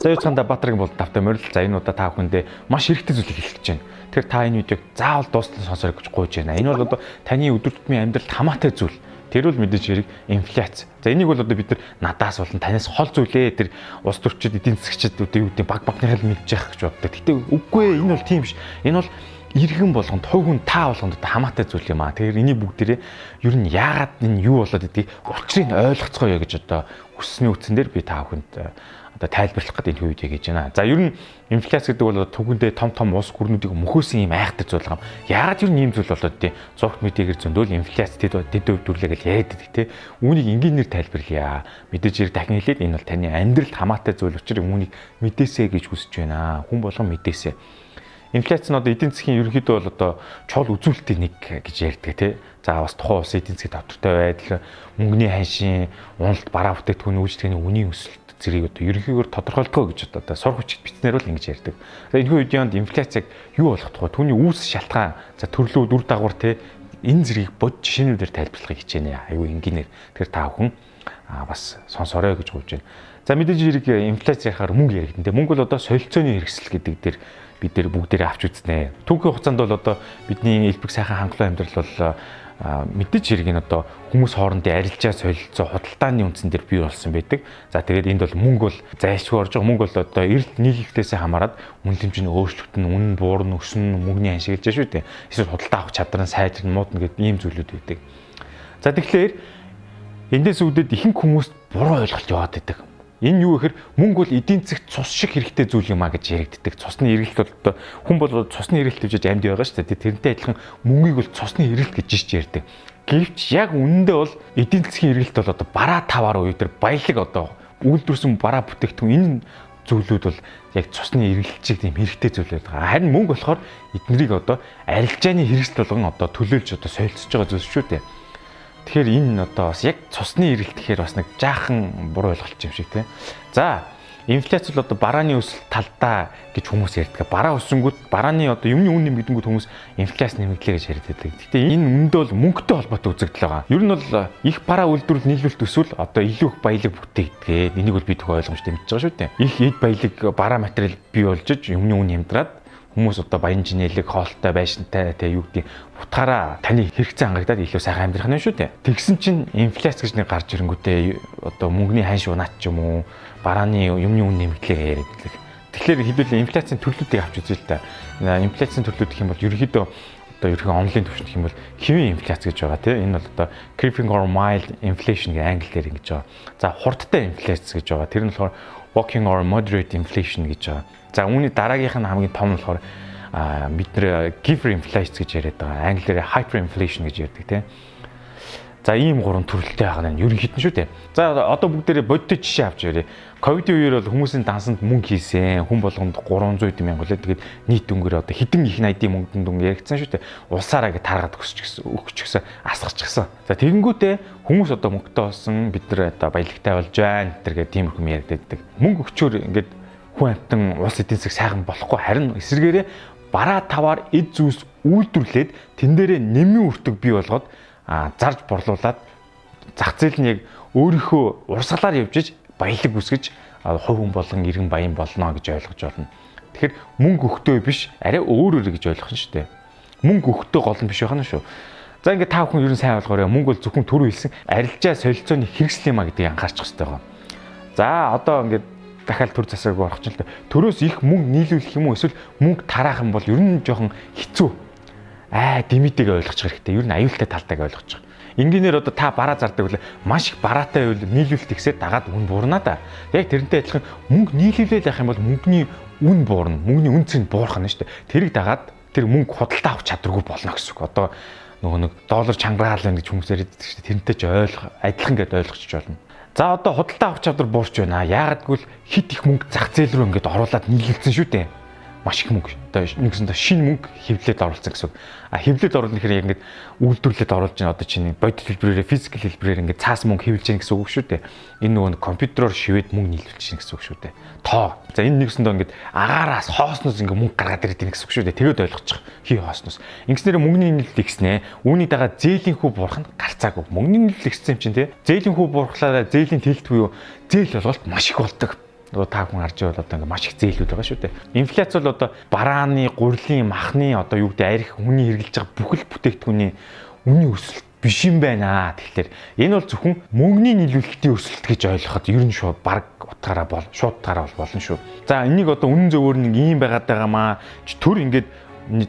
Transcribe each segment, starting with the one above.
За юу цаанда Баатаргийн бол давтай морил. За энэ удаа та бүхэндээ маш хэрэгтэй зүйлийг хэлэх гэж байна. Тэгэхээр та энэ видеог заавал дуустал сонсорой гэж гуйж байна. Энэ бол одоо таны өдөр тутмын амьдралд хамаатай зүйл. Тэр бол мэдээж хэрэг инфляц. За энийг бол одоо бид нар надаас болон танаас хол зүйлээ тэр улс төрчид эдийн засгчид одоо юу гэдэг багныхаа л мэдж явах гэж боддог. Гэтэ үгүй ээ, энэ бол тийм биш. Энэ бол иргэн болгонд хувь хүн та болгонд одоо хамаатай зүйл юм аа. Тэгэхээр энийг бүгдээрээ ер нь яагаад энэ юу болоод гэдгийг учрыг ойлгоцгоё гэж одоо өссөний үтсэн дээр би та бүхэнд одоо тайлбарлах гэдэг энэ үед гэж байна. За ер нь инфляц гэдэг бол түгэндээ том улс гүрнүүдийг мөхөөсөн юм айхтай зүйл юм. Яагаад ер нь ийм зүйл болоод тий зург мэдээгээр зөндөөл инфляц тэд өвдөрлөө гэж яриад байдаг тий. Үүнийг энгийнээр тайлбарлая. Мэдээж хэрэг дахин хэлээд энэ бол таны амьдралд хамаатай зүйл учраас үүнийг мэдээсэй гэж хүсэж байна. Хүн болгон мэдээсэй. Инфляц нь одоо эдийн засгийн ерөнхийдөө бол одоо чухал үзүүлэлтийн нэг гэж ярьдаг тий. За бас тухайн улсын эдийн засгийн давтартай байдал, мөнгөний ханшийн, уналт бараа бүтээгдэхүүн үйлчлэгээний үнийн өсөлт зэрэг одоо ерөнхийдөө тодорхойлдгоо гэж одоо сурах хүчит бичснээр бол ингэж ярьдаг. За энэ үеийн инфляцийг юу болгох вэ? Түүний үүс шалтгаан, за төрлөө дүр дагавар тий энэ зэргийг бод жишээнүүдээр тайлбарлахыг хичээнэ. Айгүй энгийнээр. Тэгэхээр та бүхэн бас сонсорой гэж гуйж байна. За мэдээж хэрэг инфляц ярихаар мөнгө яригдэн. Мөнгө бол одоо солилцооны хэрэгсэл гэдэг дээр бид нэр бүгдээрээ авч үзнэ. Түүхийн хугацаанд бол одоо бидний элбэг сайхан хангалуун амьдрал бол мэдээж хэрэг энэ одоо хүмүүс хоорондын арилжаа солилцоо худалдааны үндсэн дээр бий болсон байдаг. За тэгээд энд бол мөнгө бол зайлшгүй орж байгаа. Мөнгө бол одоо эрэлт нийлэгдээсээ хамаарат үн хэмжээний өөрчлөлт нь үнэн буурна, өснө, мөнгөний ханшиглаж шүү дээ. Эсвэл худалдаа авах чадвар нь сайжрна, муудна гэдэг ийм зүйлүүд байдаг. За тэгэхээр эндээс үүдээд ихэнх хүмүүс буруу ойлголт яваад байдаг. Энэ юу гэхээр мөнгө бол эдийн засагт цус шиг хэрэгтэй зүйл юм а гэж яригддаг. Цусны эргэлт бол одоо хүн бол цусны эргэлт гэж амьд байгаа шүү дээ. Тэрнтэй адилхан мөнгийг бол цусны эргэлт гэж ярьдаг. Гэвч яг үнэндээ бол эдийн засгийн эргэлт бол одоо бараа таваар үе дээр баялаг одоо үйлдвэрсэн бараа бүтээгдэхүүн энэ зүйлүүд бол яг цусны эргэлт чиг тийм хэрэгтэй зүйл байдаг. Харин мөнгө болохоор эднэрийг одоо арилжааны хэрэгсэл болгон одоо төлөөлж одоо солилцож байгаа зүйл шүү дээ. Тэгэхээр энэ одоо бас яг цусны эргэлт гэхээр бас нэг жаахан буруу ойлголт юм шиг тийм. За, инфляц бол одоо барааны өсөлт талдаа гэж хүмүүс ярьдаг. Бараа өсөнгүүт барааны одоо юмны үн нэмэгдэнгүүт хүмүүс инфляц нэмэгдлээ гэж яриад байдаг. Гэхдээ энэ үндэ бол мөнгөтэй холбоотой үзэгдэл байгаа. Ер нь бол их бараа үйлдвэрлэл нийлүүлэлт өсвөл одоо илүү их баялаг бүтээгдэгээд энийг бол бид тухайн ойлгомжтой мэдж байгаа шүү дээ. Их эд баялаг бараа материал бий болж юмны үн хямдраад хүмүүс одоо баян чинэлэг, хоолтой, байшинтай тэ юу гэдэг утгаараа таны хэрэгцээ хангагдаад илүү сайхан амьдрах нь шүү дээ. Тэгсэн чинь инфляц гэж нэг гарч ирэнгүүтээ одоо мөнгөний ханш унаад ч юм уу, барааны юмны үн нэмэгдлээ яриад байдаг. Тэгэхээр хэдүүлээ инфляцийн төрлүүдийг авч үзье л да. Инфляцийн төрлүүд гэх юм бол ерөнхийдөө одоо ерөнхий онлын төвшөнд гэх юм бол хэвийн инфляц гэж байгаа тийм. Энэ бол одоо creeping or mild inflation гэх англиэр ингэж байгаа. За хурдтай инфляц гэж байгаа. Тэр нь болохоор walking or moderate inflation гэж байгаа. За үүний дараагийнх нь хамгийн том нь болохоор бид нэр hyperinflation гэж яриад байгаа. Англиар hyperinflation гэж ярьдаг тийм. За ийм гурван төрөлтэй байгаа нь ерөнхийд нь шүү дээ. За одоо бүгдээрээ бодит жишээ авч ярив. Ковидын үеэр бол хүмүүсийн дансанд мөнгө хийсэн. Хүн болгонд 300 мянга лээ. Тэгээд нийт өнгөөр одоо хэдэн их найдын мөнгөнд өнгө яригдсан шүү дээ. Улсаараа гэ таргаад өгч гисэн, асгарчихсан. За тэгэнгүүтээ хүмүүс одоо мөнгөтэй болсон, бид нар одоо баялагтай болж байна. Гэтэр тийм их юм яригддаг. Мөнгө өгчөөр ингээд хүн амтан улс эдийн засаг сайхан болохгүй, харин эсвэргээрээ бараа таваар эд зүйлс үйлдвэрлээд тэн дээрээ нэмийн өртөг бий болгоод зарж борлуулад зах зээл нь яг өөрийнхөө урсгалаар явж иж баялаг үсгэж хувь хүн болгон иргэн баян болно гэж ойлгож байна. Тэгэхээр мөнгө өгтөө биш, арай өөрөөр гэж ойлгох нь шүү дээ. Мөнгө өгтөө гол нь биш байх нь шүү. За ингээд та бүхэн ер нь сайн ойлгоорой. Мөнгө бол зөвхөн түрүү хэлсэн арилжаа солилцооны хэрэгсэл юм а гэдгийг анхаарчих хэрэгтэй байгаа. За одоо ингээд дахиад төр засаг орох ч л дээ. Төрөөс их мөнгө нийлүүлэх юм уу эсвэл мөнгө тараах юм бол ер нь жоохон хэцүү. Димитийг ойлгочих хэрэгтэй. Ер нь аюултай талтайг ойлгочих. Энгийнээр одоо та бараа зардаг бол маш их бараатай байвал нийлүүлэлт ихсээд дагаад үн буурна да. Яг тэрнтэй адилхан мөнгө нийлүүлээд явах юм бол мөнгөний үн буурна. Мөнгөний үн цэн буурах нь шүү дээ. Тэрийг дагаад тэр мөнгө худалдаа авах чадваргүй болно гэсэн үг. Одоо нөгөө нэг доллар чангараал байна гэж хүмүүс яриад байдаг шүү дээ. Тэрнтэй ч адилхан гэдээ ойлгочих болно. За одоо худалдаа авах чадвар буурч байна. Яагаад гэвэл хит их мөнгө зах зээл рүү ингээд оруулаад нийлүүлсэн шүү дээ. Маш их мөнгө. Одоо нэгсэндээ шинэ мөнгө хэвлээд оруулсан гэсэн үг. Хэвлээд оруулах гэхээр яг ингээд үйлдвэрлэлд оруулж байгаа одоо чиний бодит хэлбэрээр физикал хэлбэрээр ингээд цаас мөнгө хэвлэж байгаа гэсэн үг шүү дээ. Энэ нөгөө компьютероор шивээд мөнгө нийлүүлж чинь гэсэн үг шүү дээ. Тоо. За энэ нэгсэндээ ингээд агаараас хоосноос ингээд мөнгө гаргаад ирээд байгаа гэсэн үг шүү дээ. Тэгээд ойлгочих. Хий хоосноос. Ингэснээр мөнгөний нийлүүлэлт ихснэ. Үүний дагаа зээлийн хүү буурах нь гарцаагүй. Мөнгөний нийлүүлэлт ихсэн юм чинь тий. Зээлийн хүү буурахлаараа зээлийн тэлт буюу зээл болголт маш их болдог. одоо та хүн харж байвал одоо ингээ маш их зээлүүд байгаа шүү дээ. Инфляц бол одоо барааны, гурилын, махны одоо юу гэдэг арх хүний хэрэглэж байгаа бүхэл бүтээгдэхүүний үнийн өсөлт биш юм байна. Тэгэхээр энэ бол зөвхөн мөнгөний нийлүүлэлтийн өсөлт гэж ойлгоход ер нь шууд баг утгаараа шууд утгаараа болно шүү. За энийг одоо үнэн зөвөөр нэг ийм байгаад байгаамаа төр ингээд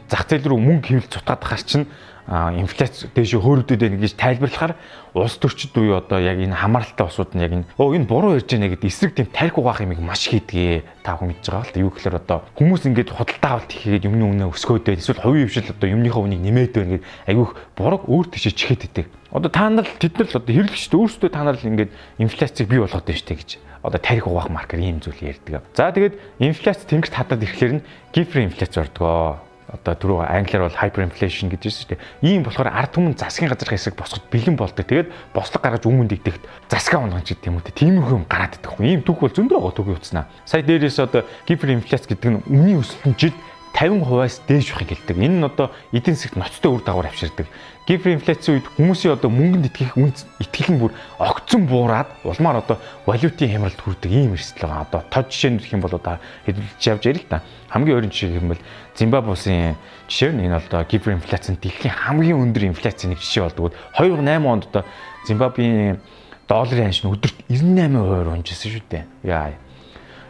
зах зээл рүү мөнгө хэвлэл цутгаад харчин инфляц дэше хөөрөгдөд байна гэж тайлбарлахаар улс төрчид буюу одоо яг энэ хамааралтай улсууд нь яг энэ буруу ярьж байна гэдэг эсрэг тийм тарих угаах юмыг маш хийдгээ та хүн мэдж байгаа л та. Юу гэхээр одоо хүмүүс ингээд худалдаа авалт хийгээд юмны үнэ өсгөөд байна. Эсвэл хувийн хвшил одоо юмныхаа үнийг нэмээд байна гэдэг айгүйх буруу өөр тийшээ чихэд идэг. Одоо та нар тэд нар л одоо хэрэглэгчд өөрсдөө та нар л ингээд инфляцийг бий болгоод байна штэ гэж одоо тарих угаах маркер ийм зүйл ярьдаг. За тэгээд инфляц тэнгэрт хадаад ирэхлээр нь гиперинфляц ордгоо. Одоо түрүү англиар бол hyperinflation гэж байна шүү дээ. Ийм болохоор ард түмэн засгийн газар хэсэг босгод бэлэн болдог. Тэгээд бослог гаргаж өмнө дэгдэхт засгаа унгаж гэдэг юм үү. Тиймэрхүү юм гараад идэх юм. Ийм түүх бол зөндөө байгаа түүхийг утснаа. Сая дээрээс одоо гиперинфляц гэдэг нь үнийн өсөлтөнд жил 50%-аас дээш байхыг хэлдэг. Энэ нь одоо эдийн засагт ноцтой үр дагавар авчирдаг. Гиперинфляцийн үед хүмүүсийн одоо мөнгөнд итгэх нь бүр огцон буураад улмаар одоо валютын хямралд хүрдэг ийм эрсдэл байгаа. Одоо тод жишээ нь гэх юм бол одоо хэдүүлж явж ярил л та. Хамгийн ойрын жишээ гэх юм бол Зимбабвегийн жишээ нь энэ одоо гиперинфляцийн дэлхийн хамгийн өндөр инфляцийн нэг жишээ болдог. 2008 онд одоо Зимбабвегийн долларын ханш нь өдөрт 98% унжсэн шүү дээ. Яа.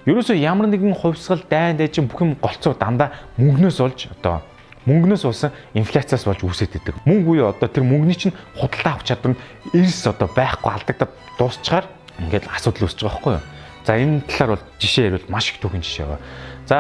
Ерөөсөө ямар нэгэн хувьсгал дайн дайчин бүх юм голцоо дандаа мөнгнөөс улсан инфляциас болж үүсээд идэг. Мөнгө үе одоо тэр мөнгөний чинь худалдаа авах чадвар нь эрс одоо байхгүй алдагдаад дуусчаар ингээд асуудал үүсэж байгаа байхгүй юу. За энэ талаар бол жишээ ярил маш их түүхэн жишээ байгаа. За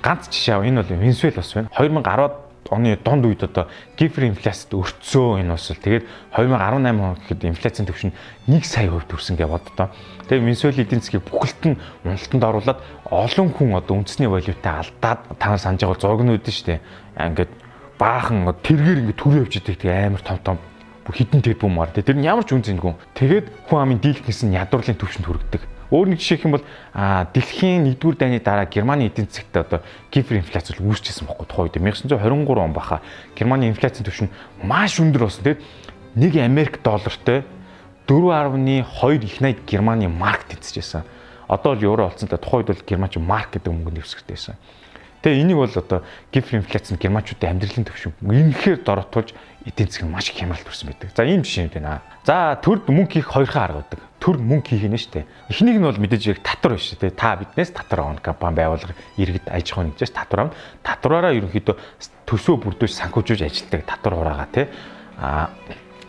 ганц жишээ аваа. Энэ бол Венесуэл бас байна. 2010 оны дунд үед одоо гиперинфляцид өртсөн энэ улс. Тэгээд 2018 он гэхэд инфляцийн түвшин 1 сая хувь төрсөн гэж боддоо. Тэгээд Венесуэлийн эдийн засгийг бүхэлдэн уналтанд оруулаад олон хүн одоо үндэсний валютаа алдаад та нар санаж байгаа зураг нь үүдэн штэ. Ингээд баахан тэргээр ингээд төрөө явж идэг амар том хідэн тэрбумаар. Тэр нь ямар ч үн цэнгүй. Тэгээд хүн амын дийлэх гэсэн ядуурлын түвшинд хүргэдэг. Өөр нэг жишээ хэм бол дэлхийн 1-р дайны дараа Германы эдийн засагт одоо гиперинфляц үүсчихсэн байхгүй тухай үед 1923 он баха. Германы инфляцийн түвшин маш өндөр болсон. Тэгээд 1 Америк доллартай 4.2 их найд Германы марк тэнцэжсэн. Одоо л евро болсон. Тухай үед бол германч марк гэдэг мөнгөнд дэвсгэртэй байсан. Тэгээ энийг бол одоо гиперинфляц нь германчуудын амьдралын түвшин үнэхээр доротуулж эдийн засаг нь маш их хямралт төрсөн байдаг. За ийм жишээ байна. За төрд мөнгө хийх хоёрхан арга байдаг. Төр мөнгө хийх нь шүү дээ. Эхнийг нь бол мэдээж яг татвар биш үү. Та биднээс татвар авах компани байгуулга иргэд аж ахуйн нэгжээс татвар авна. Татвараараа ерөнхийдөө төсөө бүрдүүлж санхүүжүүлж ажилтдаг татвар хураагаа тий.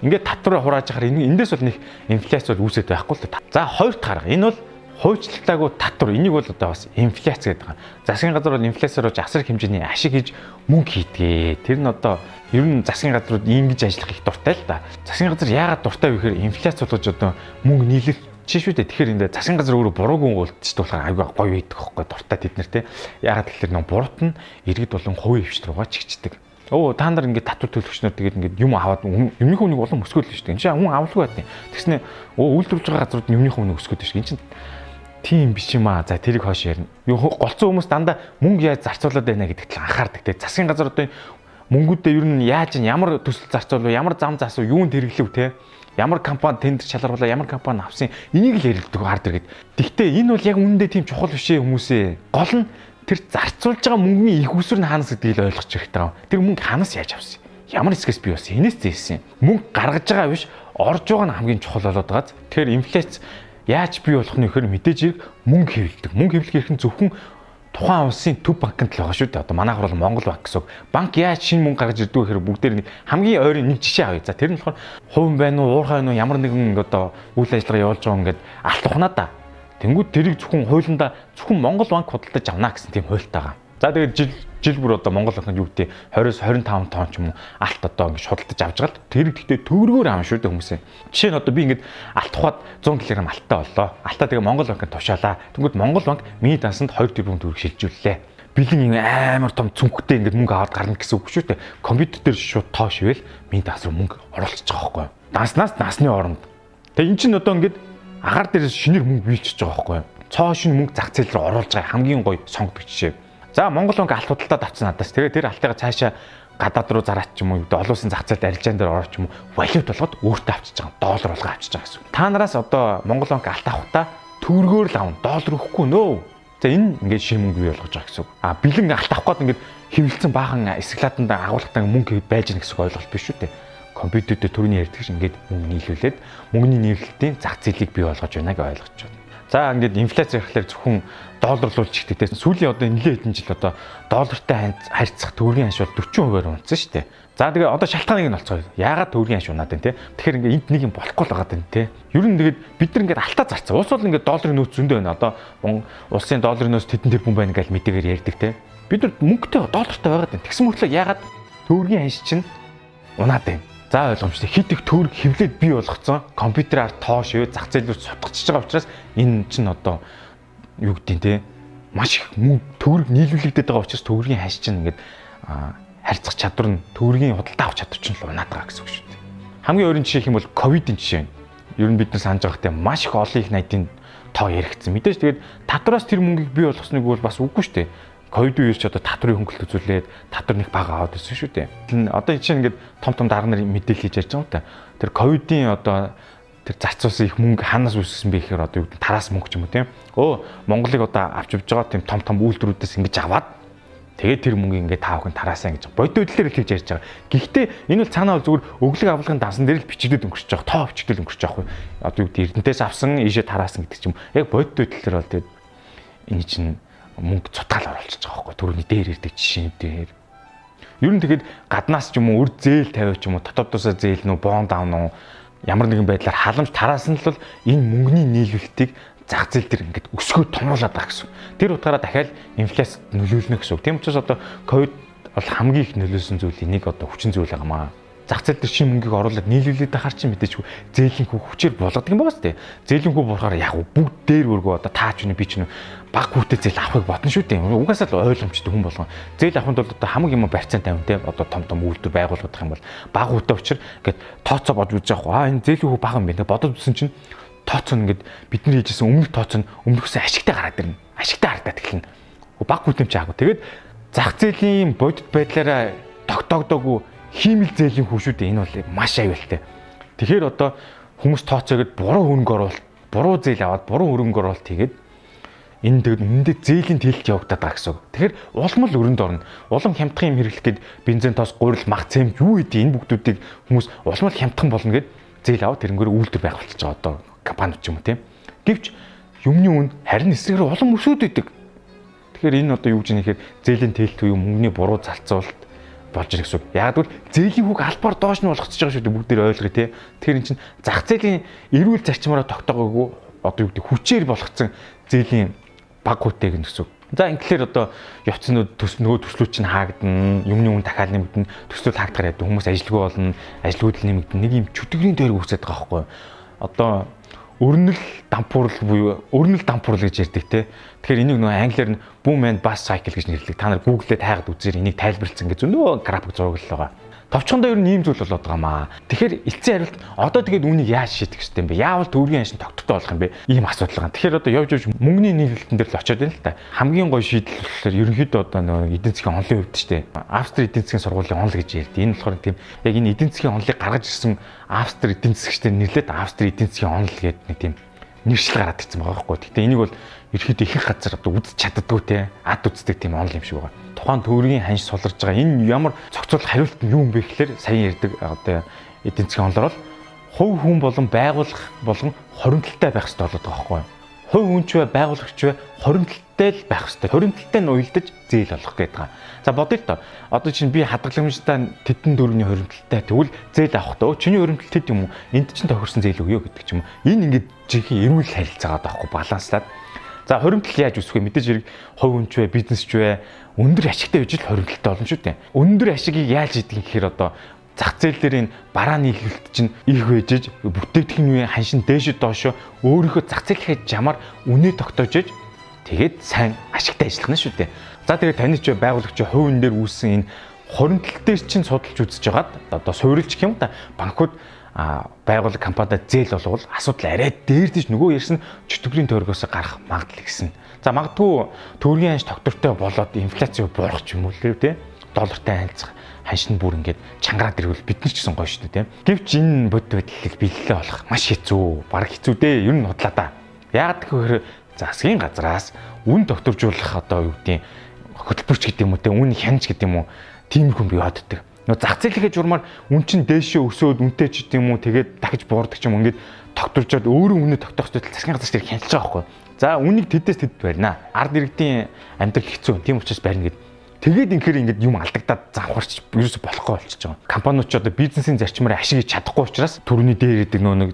Ингээд татвар хурааж яхаар эндээс бол нэг инфляц бол үүсэж байхгүй л та. За хоёр дахь арга. Энэ бол хуйчлалтаагүй татвар. Энийг бол одоо бас инфляц гэдэг байгаа. Засгийн газар бол инфляциар асар их хэмжээний ашиг хийж мөнгө хийдэг. Тэр нь одоо ер нь засгийн газрууд ингэж ажиллах их дуртай л да. Засгийн газар яагаад дуртай вэ гэхээр инфляц болгож одоо мөнгө нийлэх чи шүү дээ. Тэгэхээр энэ засгийн газар өөрөө буруугүй уулзчих болохоор аюу гоё байдаг хөөхгүй дуртай тэд нар те. Яагаад тэгэхээр нэг бурууд нь иргэд болон хувийн хвшил руугаа чигчдэг. Та нар ингээд татвар төлөгчнөр тэгээд ингээд юм аваад юмны хүнийг улам өсгөөл л шүү дээ. Энэ чинь хүн авалгүй байдیں۔ Тэгснэ үйлдвэрлэж байгаа газрууд юмны хүнийг өсгөөд шүү. Энэ чинь тийм биш юм аа. За тэрийг хойш ярина. Голцсон хүмүүс дандаа мөнгө яаж зарцуулаад байна гэдэгт л анхаардаг те. Засгийн газар одоо мөнгүүдээ ер нь яаж ямар төсөл зарцуулав, ямар зам засав, юунд хэрэглэв те. Ямар компани тендер шалгаруулаа, ямар компани авсан энийг л ярилдаг ард иргэд. Тэгвэл энэ бол яг үнэндээ тийм чухал биш ээ хүмүүсээ. Гол нь тэр зарцуулж байгаа мөнгөний их усүр нь хаанаас гэдгийг л ойлгож хэрэгтэй. Тэр мөнгө хаанаас яаж авсан? Ямар хэсгээс бий болсон? Хинээс зээсэн? Мөнгө гаргаж байгаа биш, орж байгаа нь хамгийн чухал болоод байгаа. Тэгэхээр инфляц яаж бий болох нь гэхээр мэдээж хэрэг мөнгө хэвлэдэг. Мөнгө хэвлэх хэрэг нь зөвхөн тухайн улсын төв банкнд л байгаа шүү дээ. Одоо манайхаар бол Монгол банк гэсэн. Банк яаж шинэ мөнгө гаргаж ирдэг вэ гэхээр бүгдээр нэг хамгийн ойрын нэг жишээ авъя. За тэр нь болохоор хувь байна уу, уурхай байна уу, ямар нэгэн одоо үйл ажиллагаа явуулж байгаа ингээд алт ухнаа да. Тэнгүүд тэрийг зөвхөн хуулиндаа зөвхөн Монгол банк худалдаж авна гэсэн тийм хуультай байгаа. За тэгээд жил бүр одоо Монгол банкнд юу гэдэг 20-25 тонн ч юм уу алт одоо ингээд шудалдаж авч байгаа л тэр гэхдээ төгрөгөөр аав шүү дээ хүмүүсээ. Жишээ нь одоо би ингээд алт ухаад 100 кг алтаа боллоо. Алтаа тэгээ Монгол банкнд тушаалаа. Тэнгүүд Монгол банк миний дансанд 2 тэрбум төгрөг шилжүүллээ. Бэлэн амар том цүнхтэй ингээд мөнгө аваад гарна гэсэн үг шүү дээ. Компьютер дээр шууд тоо шивэл миний данс руу мөнгө оруулчихж байгаа байхгүй юу? Данснаас насны оронд. Тэгээ эн чинь одоо ингээд агаар дээрээс шинээр мөнгө биелчихэж байгаа байхгүй юу? Цоо шин мөнгө зах зээл рүү оруулж байгаа хамгийн гоё сонгогдох жишээ. За Монгол банк алт худалдаад авсан надаас. Тэгээ тэр алтайгаа цаашаа гадаад руу зараач ч юм уу, олон улсын зах зээлд арилжаан дээр орооч юм уу, валют болгоод өөртөө авчиж байгаа, доллар болгоо авчиж байгаа гэсэн. Та нараас одоо Монгол банк алт авахдаа төгрөгөөр л авна. Доллар өгөхгүй нөө. За энэ ингээд шин мөнгө бий болгож байгаа гэсэн үг. Бэлэн алт авах гээд ингээд хэвлэлцэн баахан эсгэлатанд агуулгатай мөнгө байж гэнэ гэсэн ойлголт биш үү те. Компьютертэй төрөний ярьдаг шиг ингээд мөнгө нийлүүлээд мөнгөний нийлүүлэлтийн зах зээлийг бий болгож байна гэж ойлгож байна. За ингээд инфляц ярихлаар зөвхөн долларлуулж ихтэй те. Сүүлийн одоо нэлээд хэдэн жил одоо доллартай харьцах төгрөгийн ханш бол 40%-аар унтсан шүү дээ. За тэгээ одоо шалтгааныг нь олцгоё. Яагаад төгрөгийн ханш унаад байна те? Тэгэхээр ингээд энд нэг юм болохгүй л байгаа юм те. Ер нь тэгээд бид нар ингээд алтаа зарцсан. Улс бол ингээд долларын нөөц зөндөө байна. Одоо улсын долларын нөөц тэдэн тэрбум байна гэж мэдээгээр ярьдаг те. Бид нар мөнгөтэй доллартай байгаад байна. Тэгсэн мөртлөө яагаад төгрөгийн ханш чинь унаад байна? За ойлгомжтой. Хит их төгрөг хевлээд бий болгоцсон. Компьютераар тоош юу зах зээл рүү сутгачж байгаа учраас энэ чинь одоо юу гэдэг те маш их мөнгө төгрөг нийлүүлэгдээд байгаа учраас төгрөгийн ханш чинь ингээд харьцах чадвар нь төгрөгийн худалдаа авах чадвар чинь л унаад байгаа гэсэн үг шүү дээ. Хамгийн өөрийн жишээ хэм бол ковидын жишээ байна. Ер нь бид нар санаж байгаатай маш их олон их найдын тоо яригдсан. Мэдээж тэгээд татвараас тэр мөнгийг бий болгосныг бол бас үгүй шүү дээ. Ковид үеэр ч одоо татврын хөнгөлөлт үзүүлээд татвар нэг бага аваад ирсэн шүү дээ. Одоо энэ чинь ингээд том дарга нар мэдээлэл хийж ярьж байгаа юм та. Тэр ковидын одоо тэр зарцуулсан их мөнгө ханаас үүссэн бэ гэхээр одоо юу гэдэг тараас мөнгө ч юм уу тийм. Монголыг одоо авч явж байгаа тийм том үйлдвэрүүдээс ингэж аваад тэгээд тэр мөнгө ингээд таа бүхэн тараасаа гэж бодит хөдлөлөөр л хийж ярьж байгаа. Гэхдээ энэ бол цаанаа бол зүгээр өглөг авлагын дансан дээр л бичигдээд өнгөрч байгаа. Тоо бичигдэл өнгөрч байгаа хгүй. Одоо юу гэдэг эрдэнтээс авсан ийшээ тараасан гэдэг ч юм. Яг бодит хөдлөлөөр бол тэгээд энэ чинь мөнгө цутгаал оруулчихж байгаа хгүй. Төрөний дээр ирдэг жишээ дээр. Ер нь тэгээд гаднаас ч юм уу үр зээл тавиа ч юм уу дотоодоосоо зээл нүү бонд аавн уу ямар нэгэн байдлаар халамж тараасан л бол энэ мөнгөний нийлүүлэлтийг зах зээл дээр ингээд өсгөө томруулаад байгаа гэсэн. Тэр утгаараа дахиад инфляцид нөлөөлнө гэсэн. Тийм учраас одоо ковид бол хамгийн их нөлөөсөн зүйлийн нэг одоо хүчин зүйл байгаамаа. Зах зээл дээр шин мөнгийг оруулаад нийлүүлээд байхаар чинь мэдээч зээлийн хүү хүчээр болгодог юм байна шүү дээ. Зээлийн хүү болохоор яг бүгд дээр өргөө одоо таач нү би ч нү баг хүүтэй зээл авахыг бодно шүү дээ. Угаасаа л ойлгомжтой хүн болгоо. Зээл авахын тулд одоо хамгийн юм барьцаан тавина те. Одоо том үйлдвэр байгуулагдах юм бол баг хүүтэй учраас ингээд тооцоо бодж үзэж байгаа. Энэ зээлийн хүү бага юм байна. Бодож үзсэн чинь тооцоо ингээд бидний хийжсэн өмнөх тооцоо нь өмнөхөөс ашигтай гараад ирнэ. Ашигтай харагдаад эхэлнэ. Баг хүүтэй ч аагүй. Тэгээд зах зээлийн бодит байдлаараа тогтоогдоогүй хиймэл зээлийн хүүшүүд энэ бол маш аюултай. Тэгэхээр одоо хүмүүс тооцоогод буруу хөрөнгө оруулалт, буруу зээл аваад буруу хөрөнгө оруулалт хийгээд энэ тэгээд үнэндээ зээлийн тэлэлт явагдаад байгаа гэсэн. Тэгэхээр улам л өрөнд орно. Улам хямдхан юм хэрэглэх гээд бензин тоос, гурил, мах, цэм юу гэдэг энэ бүгдүүдийг хүмүүс улам л хямдхан болно гэд зээл аваад тэрнгээр үйлдвэр байгуулчихж байгаа одоо компаниуд ч юм уу тийм. Гэвч юмны үн харин эсрэгээр улам өсөд идэг. Тэгэхээр энэ одоо юу гэж нэхээр зээлийн тэлэлт буюу мөнгөний буруу залцуулалт болж ирэх гэсэн. Яг л зээлийн хүүг албаар доош нь болгочихж байгаа шүү дээ бүгд нэр ойлгоё те. Тэгэхээр эн чинь зах зээлийн эрүүл зарчмаараа тогтоогоогүй одоо юу гэдэг хүчээр болгоцсон зээлийн баг хүүтэйг гэсэн. За ингээр одоо явцнууд нөгөө төслүүд чинь хаагдана, юмны үн дахиад нэмэгдэнэ, төслүүд хаагдахаар яд хүмүүс ажилгүй болно, ажилгүйд л нэмэгдэнэ. Нэг юм чөтгөрийн дээр үүсээд байгаа байхгүй. Одоо өрнөл дампуурал буюу өрнөл дампуурал гэж ярьдаг те. Тэгэхээр энийг нөгөө англиар нь boom and bust cycle гэж нэрлэдэг. Та нар Google-д хайгаад үзээр энийг тайлбарлсан гэж зөндөө график зураг л байгаа. Товчхондоо ер нь ийм зүйл болоод байгаамаа. Тэгэхээр эцсийн хариулт одоо тэгээд үүнийг яаж шийдэх ёстой юм бэ? Яавал төгрөгийн ханшин тогтвортой болох юм бэ? Ийм асуудал байгаа. Тэгэхээр одоо явж мөнгөний нийлүүлэлтэн дээр л очиод байна л та. Хамгийн гоё шийдэл болохоор ерөнхийдөө одоо нөгөө эдийн засгийн онлын хувьд ч тийм. Австри эдийн засгийн сургуулийн онл гэж ярьдаг. Энэ болохоор тийм яг энэ эдийн засгийн онлыг гаргаж ирсэн Австри эдийн засгчдаар нэрлээд Австри эдийн засгийн онл гэдэг нэг тийм нэршил гараад ирсэн байгаа байхгүй. Гэхдээ энийг бол ерөөхдөө их газар одоо үзэж чаддаггүй те ад үздэг тийм онл юм шиг байгаа. Тухайн төгрөгийн ханш суларж байгаа энэ ямар зохицуулах хариулт нь юу юм бэ гэхээр сайн ярьдаг одоо эдийн засгийн онлоор бол хувь хүн болон байгууллага болгон хоримтлалтай байх хэрэгтэй болоод байгаа байхгүй. Хувь хүн ч бай байгууллагч бай хоримтлалтай л байх хэрэгтэй. Хоримтлалтай нь уялдаж зээл олох гэдэг байгаа. За бодъё л доо. Одоо чинь би хадгаламжтай тэдэн дөрөвний хоримтлалтай тэгвэл зээл авах тоо. Чиний хоримтлал хэд юм уу? Энд чинь тохирсон зээл өгөө гэдэг ч юм уу. Энэ ингээд жинхэнэ эрүүл харилцаагаа байхгүй баланслаад. За хоримтлал яаж үсэх вэ? Мэдээж хэрэг хувь хүн ч бай бизнес ч бай өндөр ашигтай байж л хоримтлалтай болно шүү дээ. Өндөр ашигыг яаж хийдэг юм гэхээр одоо зах зээл дээр энэ барааны хэлэлт чинь их байжж бүтээгдэхүүний ханшин дээш доошо өөрийнхөө зах зээлийн жамаар үнэ тогтоож иж тэгээд сайн ашигтай ажиллах нь шүү дээ. За тэгээд таны ч байгуулагч хувийн дээр үүссэн энэ хоримтлал дээр чинь судалж үзэж хагаад одоо суурилж гэх юм да банкуд байгууллага компанид зээл олвол асуудал арай дээр тийш нөгөө ярьсан чөтгөрийн тойргоос гарах магадлал ихсэн. За магадгүй төгрөгийн ханш тогтвортой болоод инфляци буурах ч юм уу лээ те. Доллартай харилцах ханшин бүр ингээд чангараад ирвэл бид нар ч гэсэн гоё шүү дээ тийм. Гэвч энэ бодит байдлыг биелэлээ олох маш хэцүү. Бараг хэцүү дээ. Ер нь худлаа да. Яагаад гэхээр засгийн газраас үн тогтворжуулах одоо юу гэдэг хөтөлбөрч гэдэг юм уу те үн хянаж гэдэг юм уу тиймэрхүү бий оддаг. Нөө зах зээлийнхээ журмаар үн чин дээшээ өсөөд үнэтэй ч гэдэг юм уу тэгээд дахиж буурдаг ч юм ингээд тогтворжоод өөрөө үнэ тогтоох зүйл засгийн газраас тэр хянаж байгаа байхгүй. За үнийг тэдээс тэд барина. Ард иргэдийн амьдрал хэцүү. Тийм учраас барина гэд. Тэгээд инхээр ингээд юм алдагдаад завхарч ерөөсө болохгүй болчихж байгаа. Компаниуд ч одоо бизнесийн зарчмаар ашиглаж чадахгүй учраас төрөний дээр идэг нөө нэг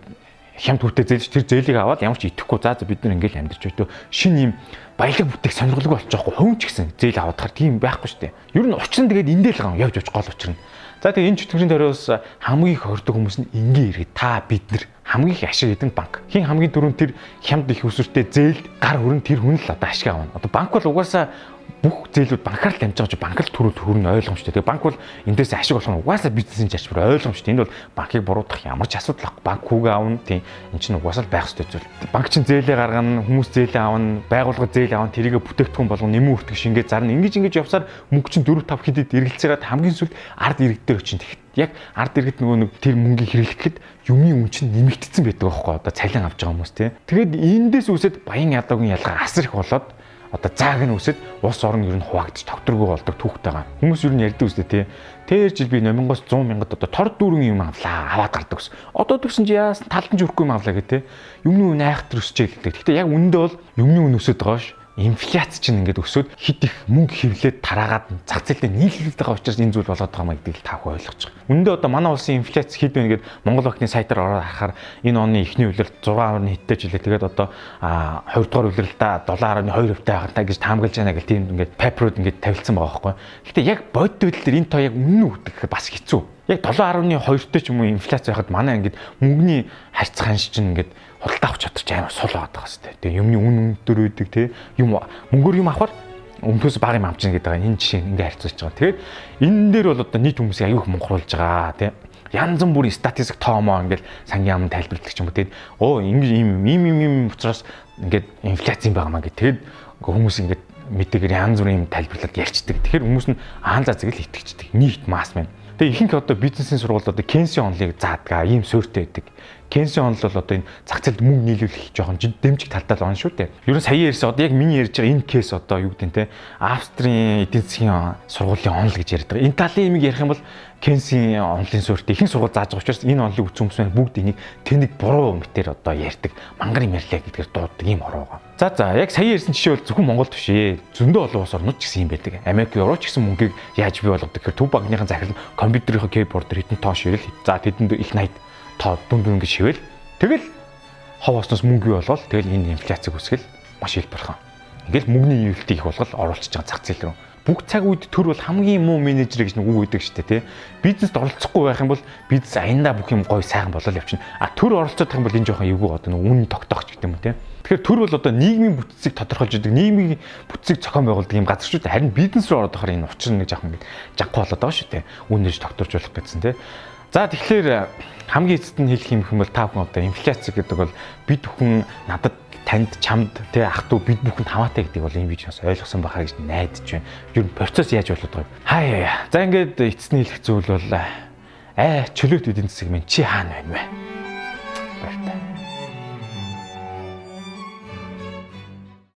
хямд хүртээ зээлж тэр зээлийг аваад ямар ч идэхгүй за бид нар ингээд амьдарч өдөө шинэ юм баялаг бүтээх сонирхолгүй болчих жоохгүй хувь ч гэсэн зээл аваадахаар тийм байхгүй шүү дээ. Ер нь учир нь тэгээд эндээ л байгаа явж гол учир нь. За тэгээд энэ чөтгөрийн дөрөөс хамгийн их хордог хүмүүс нь ингийн иргэд та бид нар хамгийн их ашиг эдэн банк. Хин хамгийн дөрөв тэр хямд их усүртэй зээл гар хүрэн тэр хүн л одоо ашиг авна. Одоо банк бол угаасаа бүх зээлүүд банкар л дамжиж байгаа ч банк л төрөл хөрнө ойлгомжтой. Тэгээ банк бол эндээс ашиг олох нь угаасаа бизнесийн зарчмаар ойлгомжтой. Энд бол банкыг буруутгах ямар ч асуудал байхгүй. Банк хүүгээ аавна тийм эн чинь угаасаа л байх ёстой зүйл. Банк чинь зээлээ гаргана, хүмүүс зээлээ аавна, байгууллага зээл аавна, тэрийгэ бүтээгдэхүүн болгон нэмэн үртгэж шингээ зарна. Ингэж явсаар мөнгө чинь 4 5 хэдэд эргэлцээрээд хамгийн сүүлд ард иргэдээр өчин тэгэхэд яг ард иргэд нөгөө нэг тэр мөнгийг хэрэглэхэд юмын үн чинь нэмэгдсэн байдаг байхгүй. Одоо цалин авч байгаа хүмүүс тийм. Тэгээд эндээс үсэд баян ядуугийн ялгаа асар их болоод одоо зааг нь үсэд улс орн ер нь хуваагдчих тогтворгүй болдог түүхтэй байгаа. Хүмүүс ер нь ярьдаг үстэй тий. Тэр жил би номингоос 100 мянгад одоо тор дүүрэн юм авлаа аваад гардаг ус. Одоо тэгсэн чи яасан талдан ч өрөхгүй юм авлаа гэ тий. Юмны үн айхтар өсөж хэлдэг. Гэхдээ яг үндэ бол юмны үн өсөд байгаа ш. Инфляц чинь ингээд өсөд хит их мөнгө хевлээд тараагаад зах зээлдээ нийлүүлээд байгаа учраас энэ зүйл болоод байгаа маа гэдгийг та бүхэн ойлгож байгаа. Үндэ одоо манай улсын инфляц хэд вэ гэгээд Монгол банкны сайтаар ороод харахаар энэ оны эхний улиралд 6% хиттэй жилээ. Тэгээд одоо 2 дугаар улиралдаа 7.2% байгаа та гэж таамаглаж байна гэл тийм ингээд паперууд ингээд тавилцсан байгаа байхгүй. Гэхдээ яг бодит байдлаар энэ тоо яг үнэн үү гэхээр бас хэцүү. Яг 7.2-тэй ч юм уу инфляц байхад манай ингээд мөнгөний харьцах ханш чинь ингээд худалдаа авч чадчих амар сул аваад байгаа хэвээр. Тэгээ юмны үн өндөр үүдэг те юм мөнгөөр юм авахар өмтөөс баг юм амжина гэдэг байгаа. Энэ жишээ ингээ харьцуулж байгаа. Тэгээд энэ дээр бол одоо нийт хүмүүсийг аюух мунхруулж байгаа те. Янз бүрийн статистик тоомоо ингээл сангийн амн тайлбарладаг ч юм уу те. Ингээ ийм учраас ингээд инфляц юм байгаа маа гэх. Тэгээд хүмүүс ингээд мэдээгээр янз бүрийн юм тайлбарлаад ярьцдаг. Тэгэхээр хүмүүс нь аанлаа зэгэл итгэждэг. Нийт масс мэн. Тэгээ ихэнх одоо бизнесийн сургууль одоо Кенси онлыг заадаг ийм суурьтай байдаг. Кенси онл бол одоо энэ зах зээлд мөнгө нийлүүлэх жоохон дэмжих талдаа л он шүү дээ. Ер нь сая ярьсан одоо яг миний ярьж байгаа энэ кейс одоо юу гэдэг нь те Австрийн эдийн засгийн сургуулийн онл гэж ярьдаг. Энэ талын имийг ярих юм бол Кенси онлын суурьтай ихэнх сургууль зааж байгаа учраас энэ онлыг үзсэн хүмүүс бүгд энийг тэнэг буруу мэтэр одоо ярьдаг. Мангар юм ярьлаа гэдгээр дууддаг ийм ороо байгаа. За яг сая ярьсан жишээ бол зөвхөн Монголд биш ээ. Зөндөө олон улс орнууд ч гэсэн юм байдаг. Америк, Европ ч гэсэн мөнгийг яаж бий болгодог гэхээр төв банкныхын захирал компьютерийн кейбордоор хэдэн тоо ширэл за тэдэнд их 80 тоо дүн гэж шивэл тэгэл хов осноос мөнгө болвол тэгэл энэ инфляцийг үсгэл маш хэлбэрхэн. Ингээл мөнгөний ивэлтийг их болгол оруулчихж байгаа зах зээл рүү. Бүх цаг үед төр бол хамгийн муу менежер гэж нэг үг өгдөг шүү дээ тий. Бизнест оролцохгүй байх юм бол бизнес аяндаа бүх юм гоё сайхан болол явчихна. Төр оролцоод байгаа юм бол энэ жоохон эвгүй одоо үн тогтоохч гэдэг юм тий. Тэгэхээр төр бол одоо нийгмийн бүтцийг тодорхойлж өгдөг, нийгмийн бүтцийг зохион байгуулдаг юм газар шүү дээ. Харин бизнес рүү ороод байгаа энэ учир нэг жоохон жаггүй болоод байгаа шүү дээ. Үнэж тогтворжуулах гэсэн тий. За тэгэхээр хамгийн эцэст нь хэлэх юм бол та бүхэн одоо инфляц гэдэг бол бид бүхэн надад танд чамд тэ ах トゥ бид бүхэнд хамаатай гэдэг бол энэ видеоос ойлгосон байхаа гэж найдаж байна. Юу н процесс яаж болоод байгаа юм. Хаяа. За ингээд эцэст нь хэлэх зүйл бол чөлөөт эдийн засаг минь чи хаана байна вэ? Баяртай.